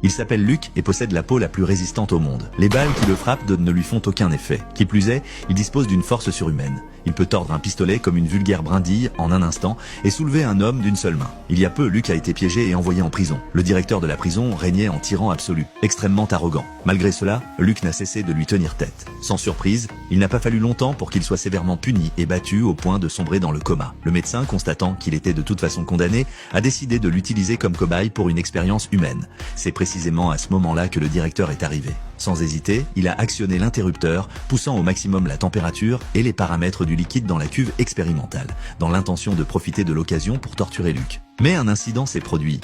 Il s'appelle Luke et possède la peau la plus résistante au monde. Les balles qui le frappent ne lui font aucun effet. Qui plus est, il dispose d'une force surhumaine. Il peut tordre un pistolet comme une vulgaire brindille en un instant et soulever un homme d'une seule main. Il y a peu, Luke a été piégé et envoyé en prison. Le directeur de la prison régnait en tyran absolu, extrêmement arrogant. Malgré cela, Luke n'a cessé de lui tenir tête. Sans surprise, il n'a pas fallu longtemps pour qu'il soit sévèrement puni et battu au point de sombrer dans le coma. Le médecin, constatant qu'il était de toute façon condamné, a décidé de l'utiliser comme cobaye pour une expérience humaine. C'est précisément à ce moment-là que le directeur est arrivé. Sans hésiter, il a actionné l'interrupteur, poussant au maximum la température et les paramètres du liquide dans la cuve expérimentale, dans l'intention de profiter de l'occasion pour torturer Luke. Mais un incident s'est produit.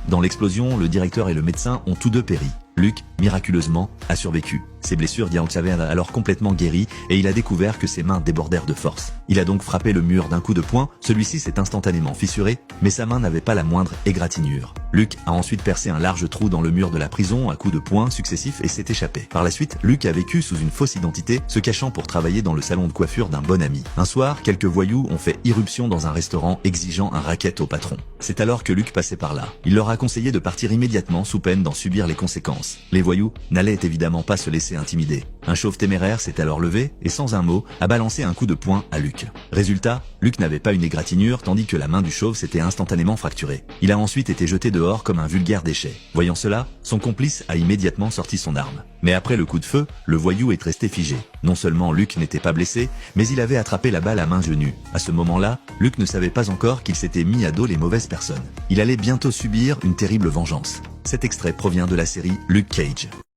Dans l'explosion, le directeur et le médecin ont tous deux péri. Luke, miraculeusement, a survécu. Ses blessures avaient alors complètement guéri et il a découvert que ses mains débordèrent de force. Il a donc frappé le mur d'un coup de poing, celui-ci s'est instantanément fissuré, mais sa main n'avait pas la moindre égratignure. Luke a ensuite percé un large trou dans le mur de la prison à coups de poing successifs et s'est échappé. Par la suite, Luke a vécu sous une fausse identité, se cachant pour travailler dans le salon de coiffure d'un bon ami. Un soir, quelques voyous ont fait irruption dans un restaurant exigeant un racket au patron. C'est alors que Luke passait par là. Il leur a conseillé de partir immédiatement sous peine d'en subir les conséquences. Les voyous n'allaient évidemment pas se laisser intimider. Un chauve téméraire s'est alors levé et sans un mot a balancé un coup de poing à Luke. Résultat, Luke n'avait pas une égratignure tandis que la main du chauve s'était instantanément fracturée. Il a ensuite été jeté dehors comme un vulgaire déchet. Voyant cela, son complice a immédiatement sorti son arme. Mais après le coup de feu, le voyou est resté figé. Non seulement Luke n'était pas blessé, mais il avait attrapé la balle à mains nues. À ce moment-là, Luke ne savait pas encore qu'il s'était mis à dos les mauvaises personnes. Il allait bientôt subir une terrible vengeance. Cet extrait provient de la série Luke Cage.